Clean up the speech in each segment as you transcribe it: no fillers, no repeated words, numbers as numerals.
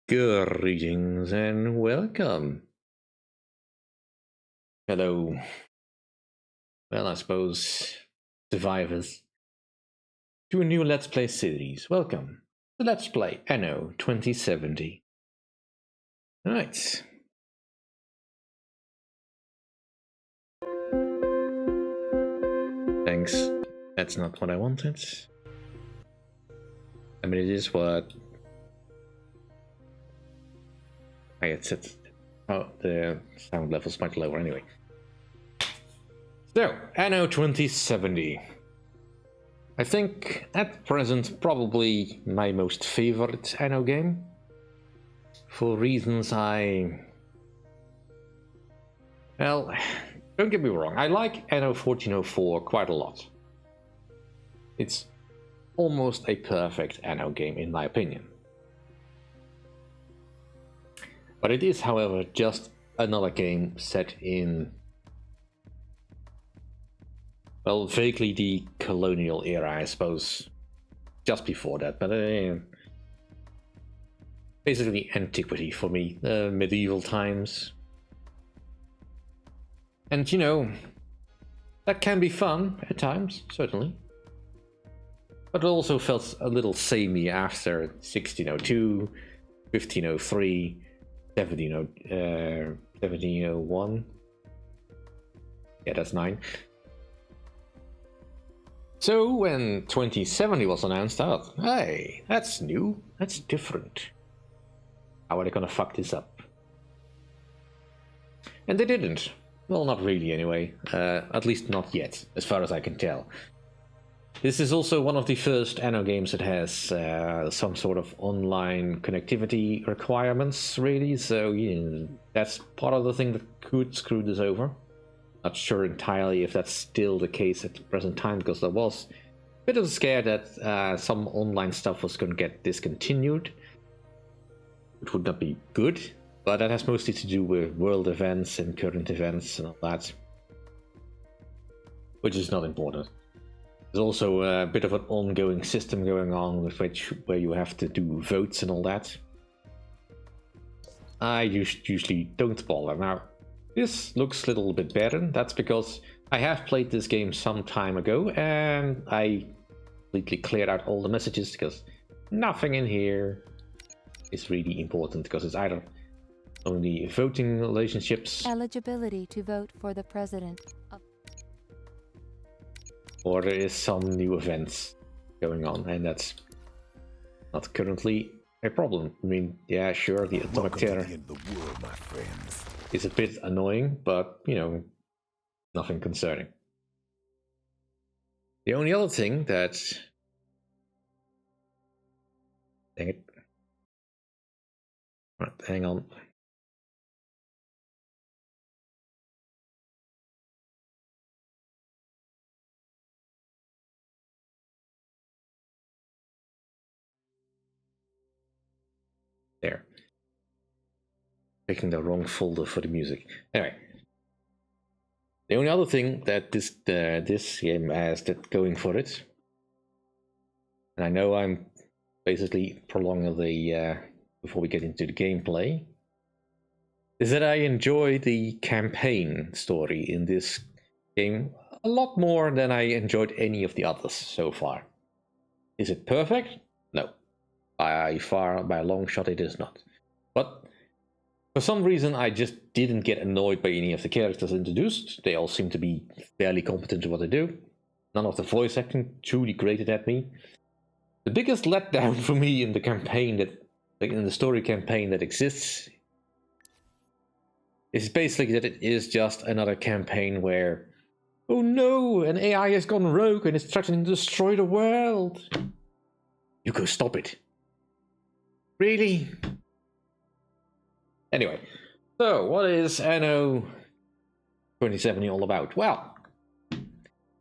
Greetings and welcome. Hello. Well, I suppose survivors to a new Let's Play series. Welcome to Let's Play Anno 2070. Right. Thanks. That's not what I wanted. I mean, it is what I had set. Oh, the sound level's much lower anyway. So, Anno 2070. I think at present probably my most favorite Anno game. For reasons well, don't get me wrong, I like Anno 1404 quite a lot. It's almost a perfect Anno game in my opinion. But it is, however, just another game set in, well, vaguely the colonial era, I suppose. Just before that, but basically antiquity for me, medieval times. And you know, that can be fun at times, certainly. But it also felt a little samey after 1602, 1503, 1701. Yeah, that's 9. So when 2070 was announced, I thought, hey, that's new, that's different. How are they gonna fuck this up? And they didn't. Well, not really anyway. At least not yet, as far as I can tell. This is also one of the first Anno games that has some sort of online connectivity requirements, really, so yeah, that's part of the thing that could screw this over. Not sure entirely if that's still the case at the present time, because there was a bit of a scare that some online stuff was going to get discontinued, which would not be good, but that has mostly to do with world events and current events and all that, which is not important. There's also a bit of an ongoing system going on with where you have to do votes and all that. I usually don't bother. Now, this looks a little bit better. That's because I have played this game some time ago and I completely cleared out all the messages because nothing in here is really important, because it's either only voting relationships, eligibility to vote for the president, or there is some new events going on, and that's not currently a problem. I mean, yeah, sure, the atomic terror is a bit annoying, but, you know, nothing concerning. The only other thing that... Dang it. Right, hang on. There. Picking the wrong folder for the music. Anyway. The only other thing that this game has that going for it, and I know I'm basically prolonging the before we get into the gameplay, is that I enjoy the campaign story in this game a lot more than I enjoyed any of the others so far. Is it perfect? No. By a long shot it is not. But for some reason I just didn't get annoyed by any of the characters introduced. They all seem to be fairly competent at what they do. None of the voice acting truly grated at me. The biggest letdown for me in the campaign in the story campaign that exists is basically that it is just another campaign where, oh no, an AI has gone rogue and is threatening to destroy the world. You go stop it. Really? Anyway, so what is Anno 2070 all about? Well,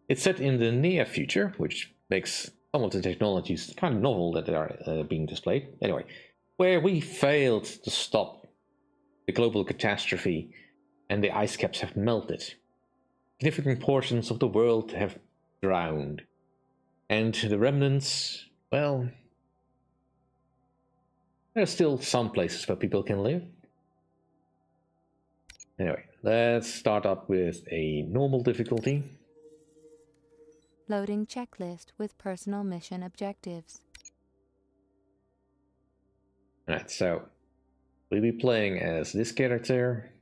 it's set in the near future, which makes some of the technologies kind of novel that are being displayed. Anyway, where we failed to stop the global catastrophe and the ice caps have melted. Significant portions of the world have drowned. And the remnants, well, There's still some places where people can live. Anyway, let's start up with a normal difficulty. Loading checklist with personal mission objectives. Alright, so we'll be playing as this character.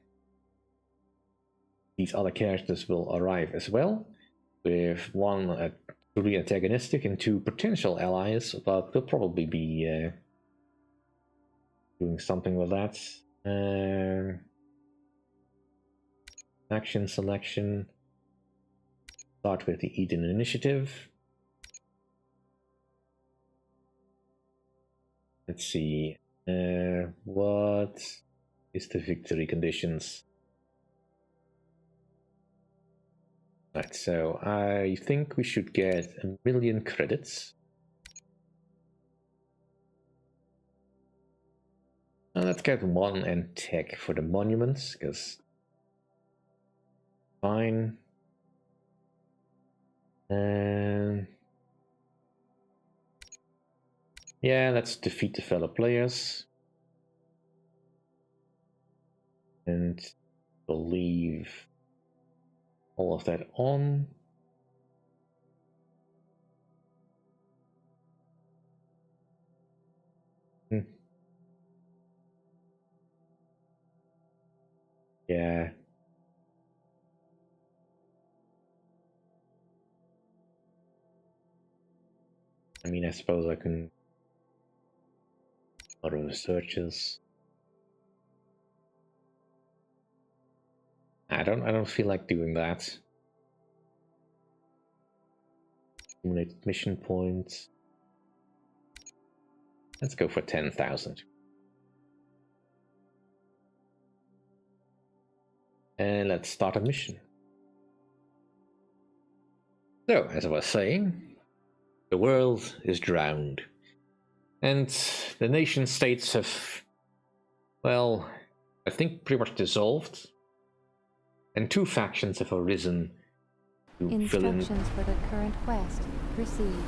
These other characters will arrive as well, with one 3 antagonistic and 2 potential allies, but we'll probably be doing something with that. Action selection. Start with the Eden initiative. Let's see. What is the victory conditions? Right, so I think we should get 1,000,000 credits. Let's get 1 and tech for the monuments, because fine. Yeah, let's defeat the fellow players. And we'll leave all of that on. Yeah. I mean, I suppose I can auto researches. I don't feel like doing that. Accumulate mission points. Let's go for 10,000. And let's start a mission. So, as I was saying, the world is drowned. And the nation states have, well, I think pretty much dissolved. And 2 factions have arisen to fill in. Instructions for the current quest received.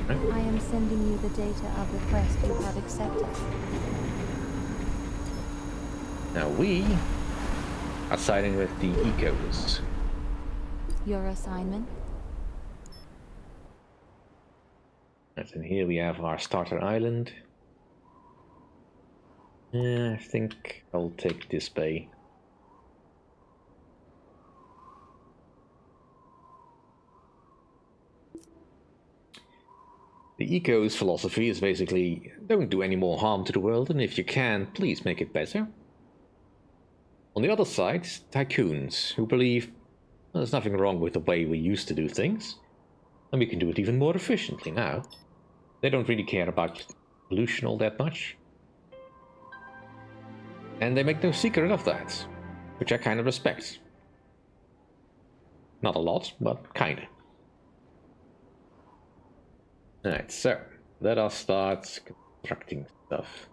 I am sending you the data of the quest you have accepted. Now we are siding with the ecos. Your assignment? And here we have our starter island. I think I'll take this bay. The Eco's philosophy is basically, don't do any more harm to the world, and if you can, please make it better. On the other side, Tycoons, who believe there's nothing wrong with the way we used to do things, and we can do it even more efficiently now. They don't really care about pollution all that much. And they make no secret of that, which I kind of respect. Not a lot, but kinda. Alright, so let us start constructing stuff.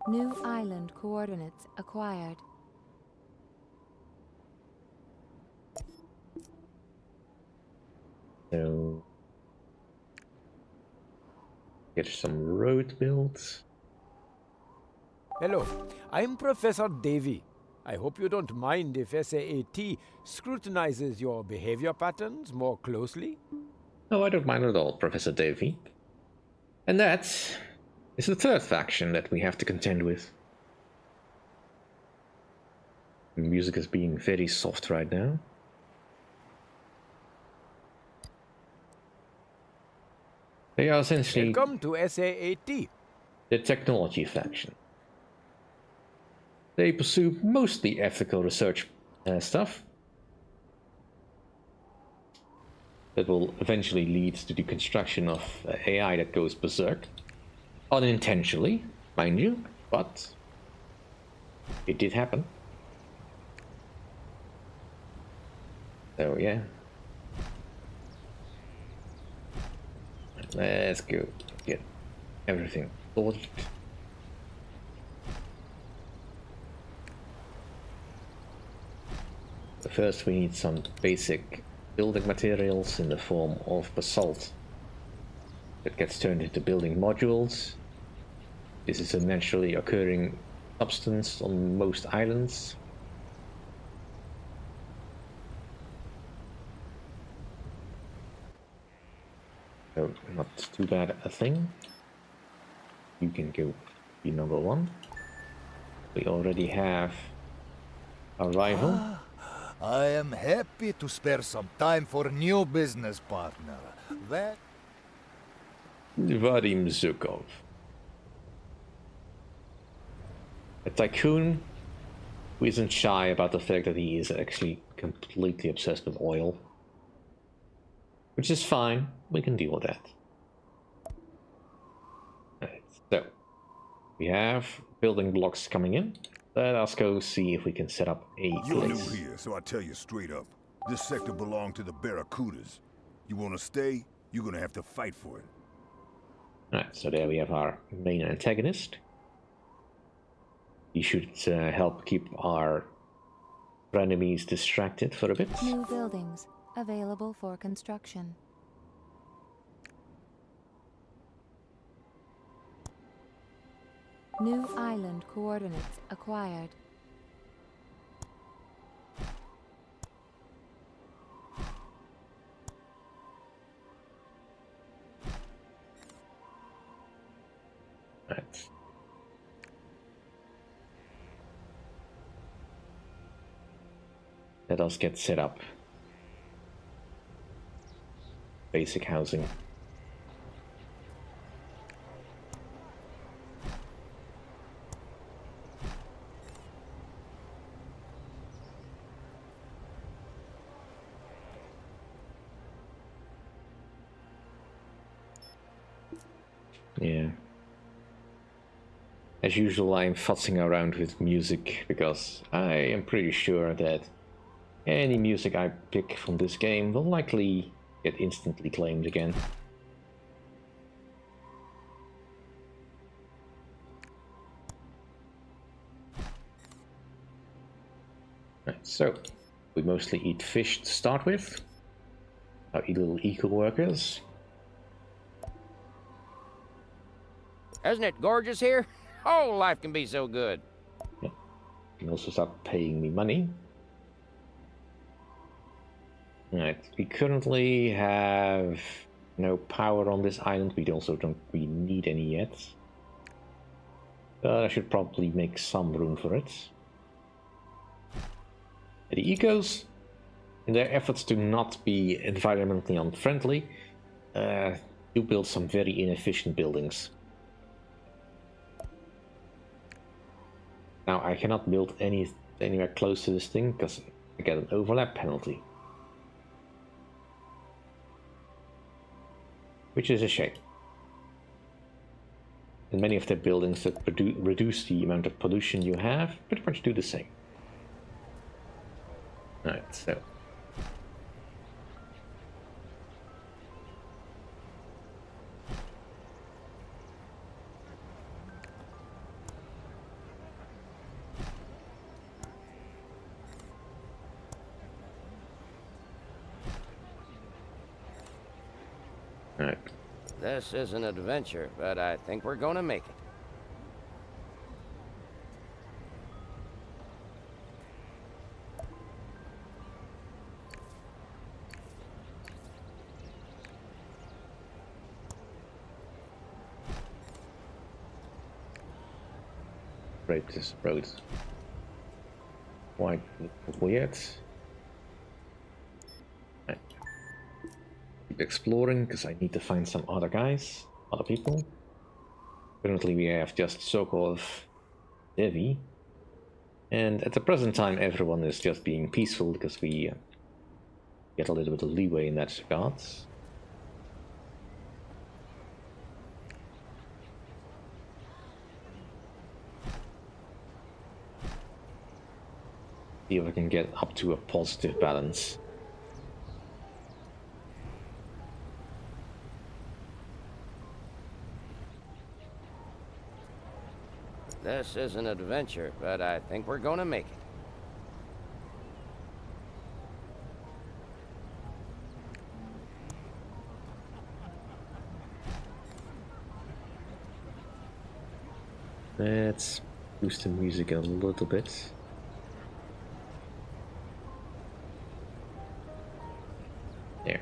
New island coordinates acquired. So get some road built. Hello, I'm Professor Davy. I hope you don't mind if SAAT scrutinizes your behavior patterns more closely. No, I don't mind at all, Professor Davy. And that is the 3rd faction that we have to contend with. The music is being very soft right now. They are essentially Welcome to SAAT. the technology faction. They pursue mostly ethical research stuff that will eventually lead to the construction of AI that goes berserk. Unintentionally, mind you, but it did happen. So yeah. Let's go get everything sorted. But first we need some basic building materials in the form of basalt. that gets turned into building modules. This is a naturally occurring substance on most islands. So not too bad a thing. You can go be number 1. We already have a rival. I am happy to spare some time for a new business partner. That Vadim Zukov. A tycoon who isn't shy about the fact that he is actually completely obsessed with oil. Which is fine, we can deal with that. Right, so, we have building blocks coming in. Let us go see if we can set up a You're new place. here, so I tell you straight up. This sector belonged to the Barracudas. You want to stay, you're gonna have to fight for it. Alright, so there we have our main antagonist. He should help keep our enemies distracted for a bit. New buildings available for construction. New island coordinates acquired. Right. Let us get set up. Basic housing. Yeah. As usual, I'm futzing around with music because I am pretty sure that any music I pick from this game will likely get instantly claimed again. Right, so, we mostly eat fish to start with. Our little eco-workers. Isn't it gorgeous here? Oh, life can be so good. Yeah. You can also start paying me money. Right, we currently have no power on this island. We also don't really need any yet. But I should probably make some room for it. The ecos, in their efforts to not be environmentally unfriendly, do build some very inefficient buildings. Now I cannot build anywhere close to this thing because I get an overlap penalty. Which is a shame. And many of the buildings that reduce the amount of pollution you have pretty much do the same. Alright, so. Alright. This is an adventure, but I think we're gonna make it. Break this road. Quite weird. Right. Keep exploring because I need to find some other guys, other people. Currently we have just Sokol, Devi, and at the present time everyone is just being peaceful because we get a little bit of leeway in that regard. See if I can get up to a positive balance. This is an adventure, but I think we're gonna make it. Let's boost the music a little bit. There.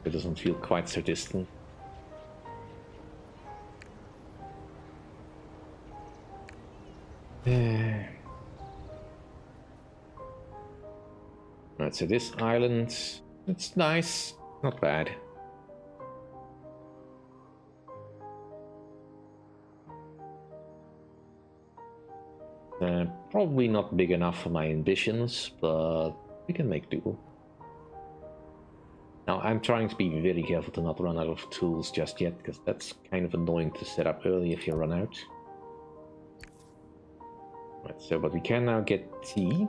It doesn't feel quite so distant. Right, so this island, it's nice, not bad. Probably not big enough for my ambitions, but we can make do. Now, I'm trying to be very careful to not run out of tools just yet, because that's kind of annoying to set up early if you run out. Right, so, but we can now get tea.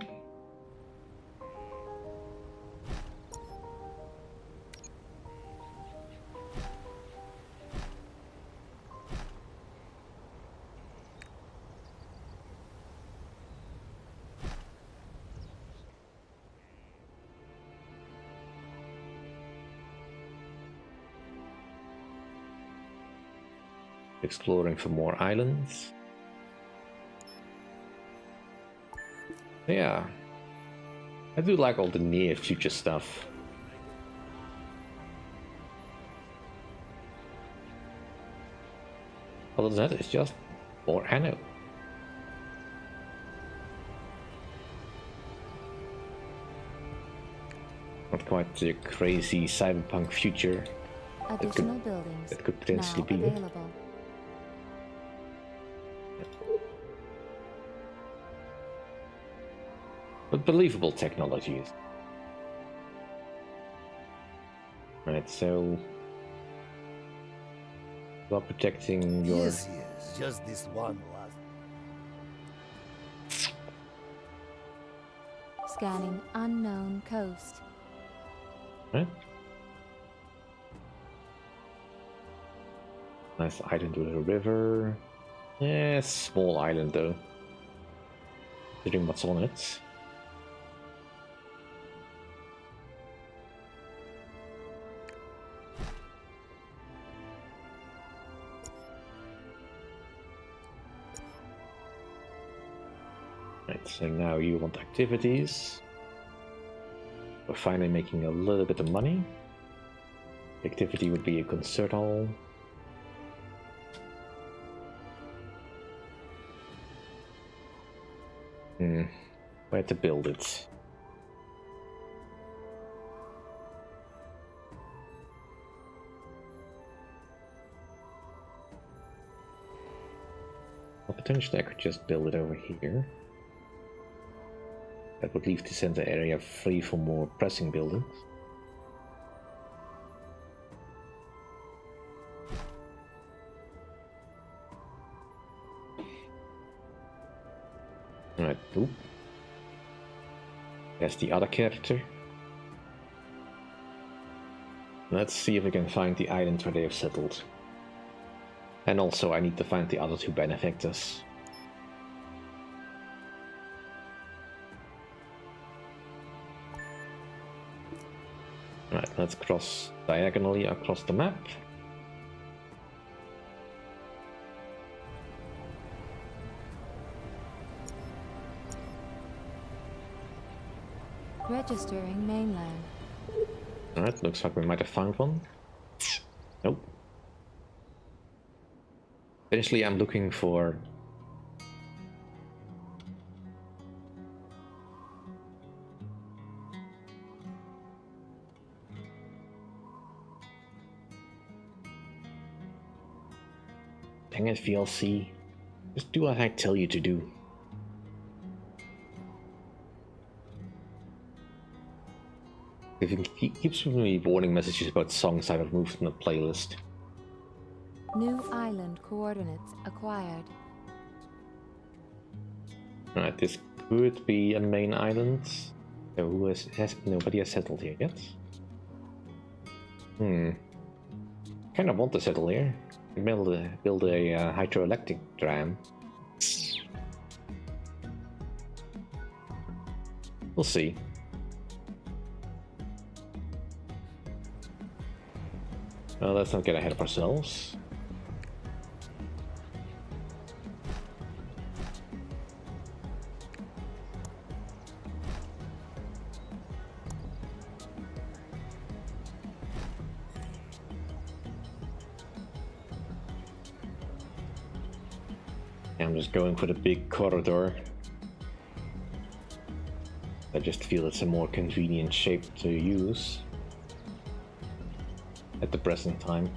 Exploring for more islands. Yeah, I do like all the near future stuff. Other than that, it's just more Anno. Not quite the crazy cyberpunk future Additional buildings that could potentially now be. available. But believable technologies. Right, so you are protecting your... Yes, just this one last. Scanning unknown coast. Right. Nice island with a river. Yeah, small island though. Considering what's on it. Right, so now you want activities. We're finally making a little bit of money. The activity would be a concert hall. Where to build it? Well, potentially I could just build it over here. That would leave the center area free for more pressing buildings. Right, oop. There's the other character. Let's see if we can find the island where they have settled. And also I need to find the other two benefactors. Right, let's cross diagonally across the map. Registering mainland. Alright, looks like we might have found one. Nope. Eventually I'm looking for... Dang it, VLC. Just do what I tell you to do. If it keeps giving me warning messages about songs I've removed from the playlist. New island coordinates acquired. Alright, this could be a main island. So who nobody has settled here yet? Kind of want to settle here. Build a hydroelectric dam. We'll see. Well, let's not get ahead of ourselves. I'm just going for the big corridor. I just feel it's a more convenient shape to use at the present time.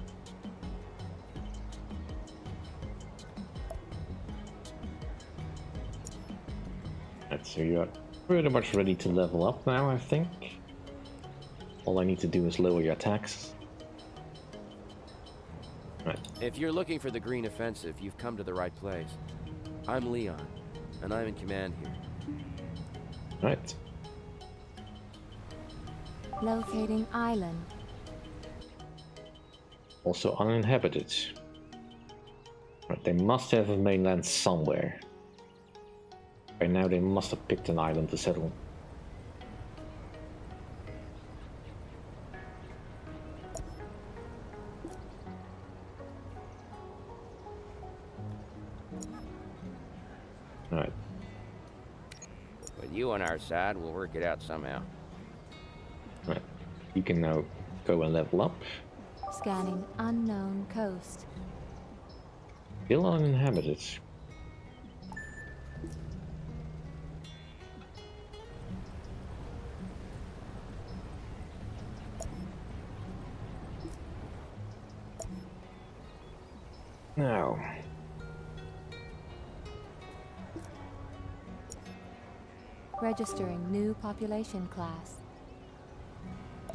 Right, so you're pretty much ready to level up now, I think. All I need to do is lower your attacks. Right. If you're looking for the green offensive, you've come to the right place. I'm Leon, and I'm in command here. Right. Locating island. Also uninhabited. Right, they must have a mainland somewhere. By now they must have picked an island to settle. Alright. With you on our side, we'll work it out somehow. Right. You can now go and level up. Scanning unknown coast. Still uninhabited. Now. Registering new population class.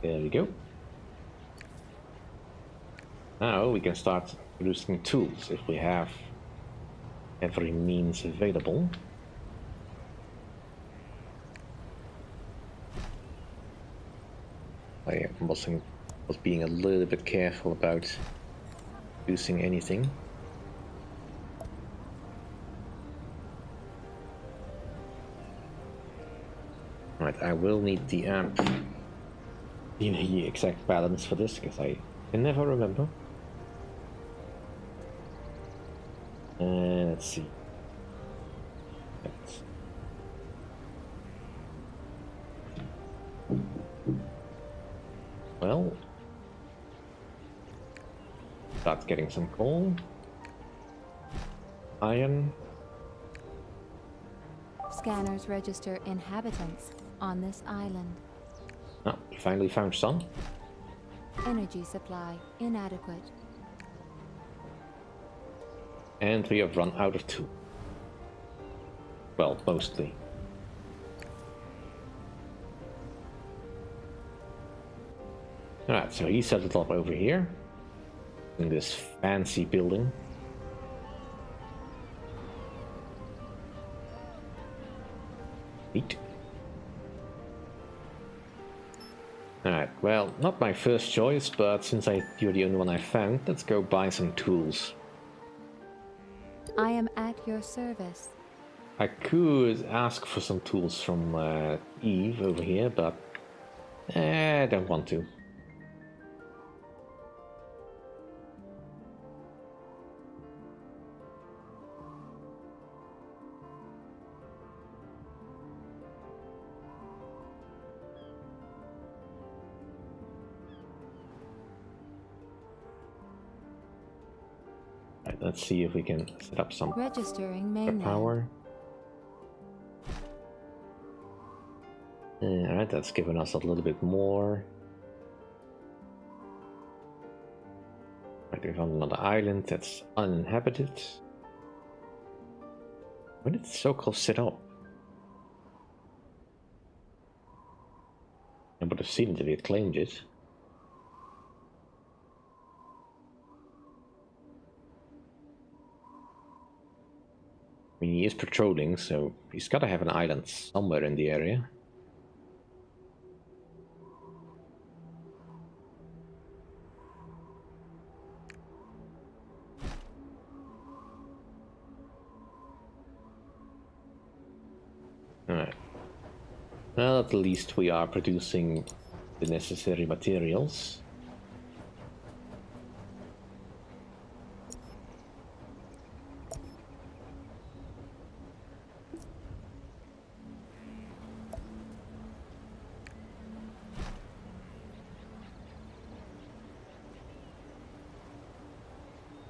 There we go. Now we can start producing tools if we have every means available. I was being a little bit careful about producing anything. Right, I will need the amp. The exact balance for this because I can never remember. Let's see. Well, start getting some coal, iron. Scanners register inhabitants on this island. Oh, finally found some. Energy supply inadequate. And we have run out of two. Well, mostly. Alright, so he set it up over here. In this fancy building. Neat. Alright, well, not my first choice, but since you're the only one I found, let's go buy some tools. I am at your service. I could ask for some tools from Eve over here, but I don't want to. Right, let's see if we can set up some Registering mainland. power. Alright, that's given us a little bit more. Right, we found another island that's uninhabited. When did the so-called set up? I would have seen it if he had claimed it. I mean, he is patrolling, so he's got to have an island somewhere in the area. Alright. Well, at least we are producing the necessary materials.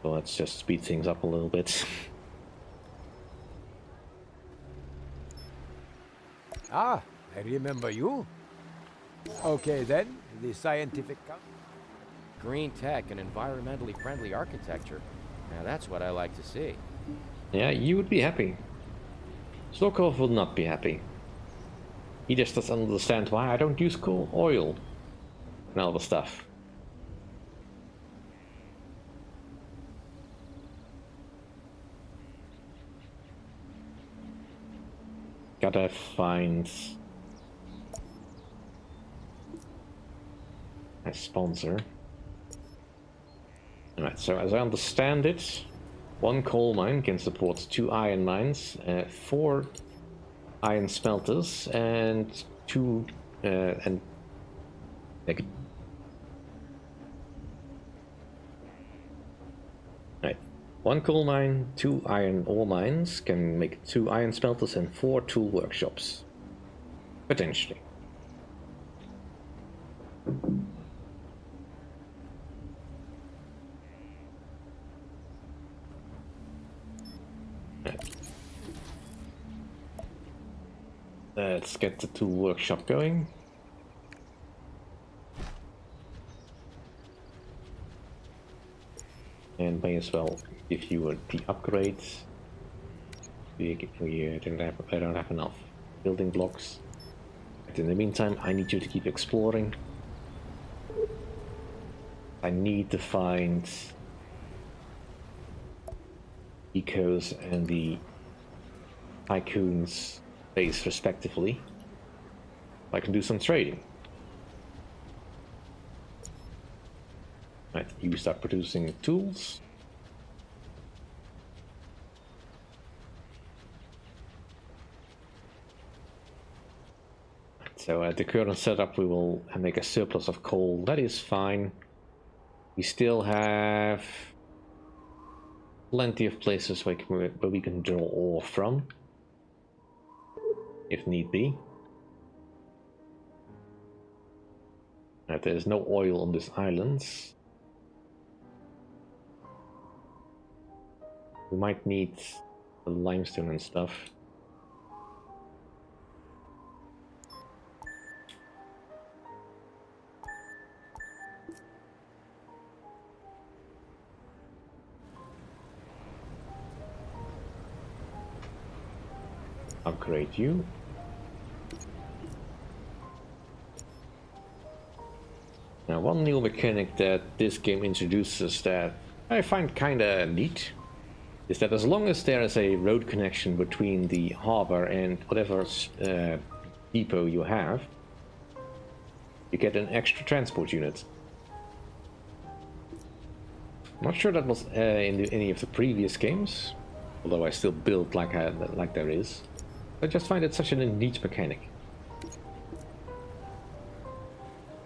So let's just speed things up a little bit. Ah, I remember you. Okay then, the scientific... Green tech and environmentally friendly architecture. Now that's what I like to see. Yeah, you would be happy. Storkov will not be happy. He just doesn't understand why I don't use coal oil and all the stuff. Gotta find a sponsor. Alright, so as I understand it, one coal mine can support 2 iron mines, 4 iron smelters, and 2 and like, right. 1 coal mine, 2 iron ore mines can make 2 iron smelters and 4 tool workshops. Potentially. Let's get the tool workshop going. And may as well give you the upgrades. I don't have enough building blocks. But in the meantime, I need you to keep exploring. I need to find Ecos and the Tycoons base respectively. I can do some trading. Right, you start producing tools. So at the current setup we will make a surplus of coal. That is fine. We still have plenty of places where we can draw ore from, if need be. There's no oil on these islands. We might need the limestone and stuff. Upgrade you. Now, one new mechanic that this game introduces that I find kinda neat is that as long as there is a road connection between the harbor and whatever depot you have, you get an extra transport unit. Not sure that was in any of the previous games, although I still build like there is. I just find it such a neat mechanic.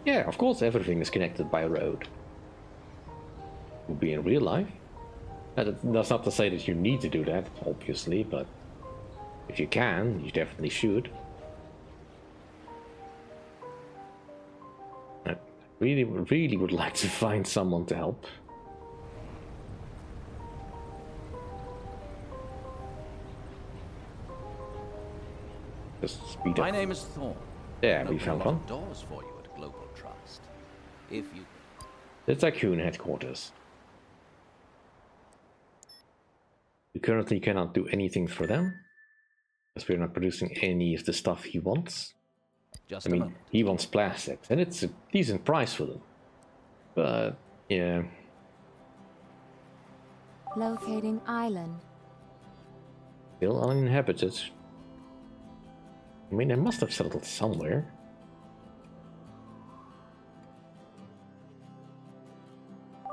Yeah, of course everything is connected by a road. It would be in real life. That's not to say that you need to do that, obviously, but if you can, you definitely should. I really would like to find someone to help. Just speed up. My name is Thorn. Yeah, we found one. Doors for you at Global Trust. If you... The Tycoon headquarters. We currently cannot do anything for them, because we're not producing any of the stuff he wants. Just I mean, he wants plastics, and it's a decent price for them. But, yeah. Locating island. Still uninhabited. I mean, they must have settled somewhere.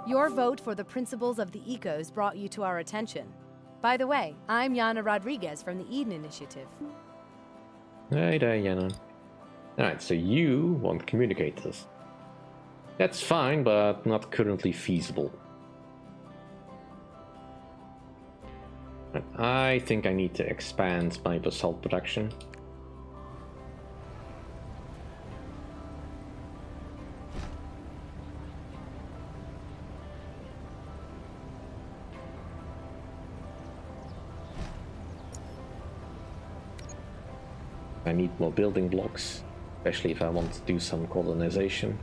Your vote for the principles of the Ecos brought you to our attention. By the way, I'm Yana Rodriguez from the Eden Initiative. Hey there, Yana. Alright, so you want communicators. That's fine, but not currently feasible. I think I need to expand my basalt production. I need more building blocks, especially if I want to do some colonization.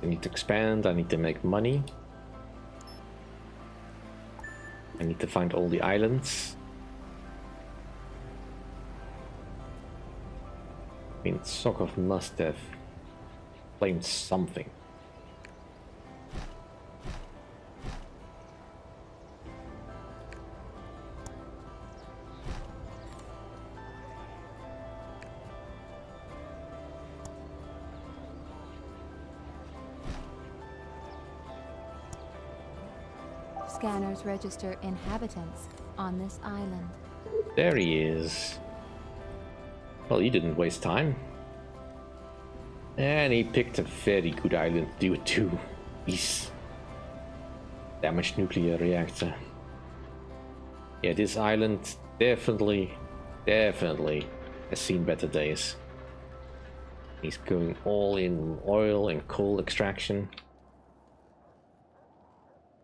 I need to expand, I need to make money. I need to find all the islands. I mean, Sokov must have claimed something. Scanners register inhabitants on this island. There he is. Well, he didn't waste time. And he picked a very good island to do it too. He's damaged nuclear reactor. Yeah, this island definitely has seen better days. He's going all in oil and coal extraction.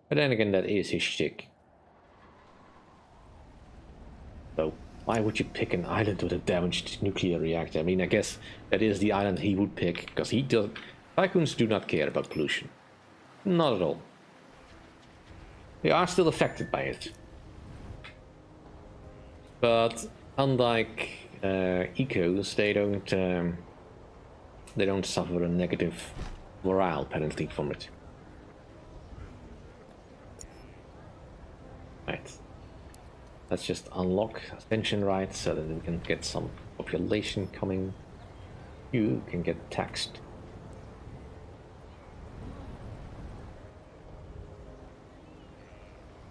But then again, that is his shtick. So why would you pick an island with a damaged nuclear reactor? I mean, I guess that is the island he would pick, because he does. Tycoons do not care about pollution. Not at all. They are still affected by it. But unlike ecos, they don't suffer a negative morale penalty from it. Right. Let's just unlock ascension rights so that we can get some population coming. You can get taxed.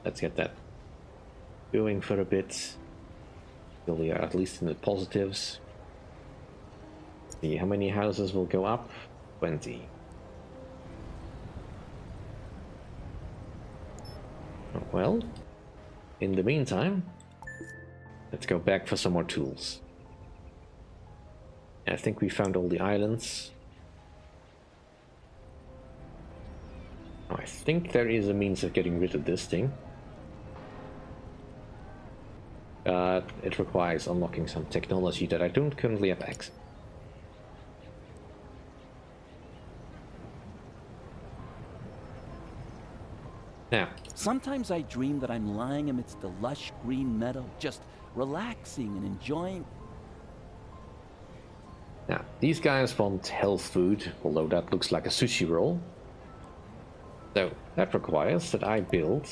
Let's get that going for a bit. Till we are at least in the positives. See how many houses will go up? 20. Well, in the meantime, let's go back for some more tools. I think we found all the islands. Oh, I think there is a means of getting rid of this thing. But it requires unlocking some technology that I don't currently have access. Now, sometimes I dream that I'm lying amidst the lush green meadow, just relaxing and enjoying. Now, these guys want health food, although that looks like a sushi roll. So, that requires that I build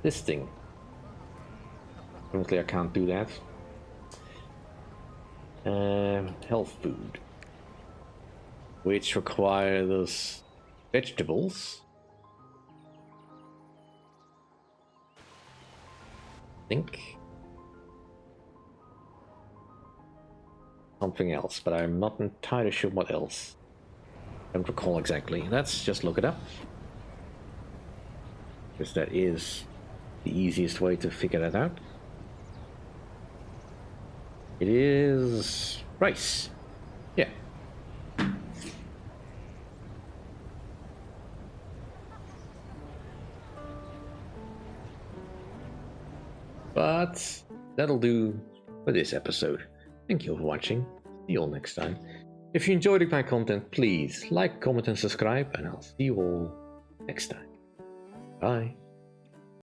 this thing. Currently I can't do that. Health food. Which requires vegetables. I think. Something else, but I'm not entirely sure what else. I don't recall exactly. Let's just look it up. Because that is the easiest way to figure that out. It is rice. Yeah. But that'll do for this episode. Thank you for watching. See you all next time. If you enjoyed my content, please like, comment and subscribe, and I'll see you all next time. Bye.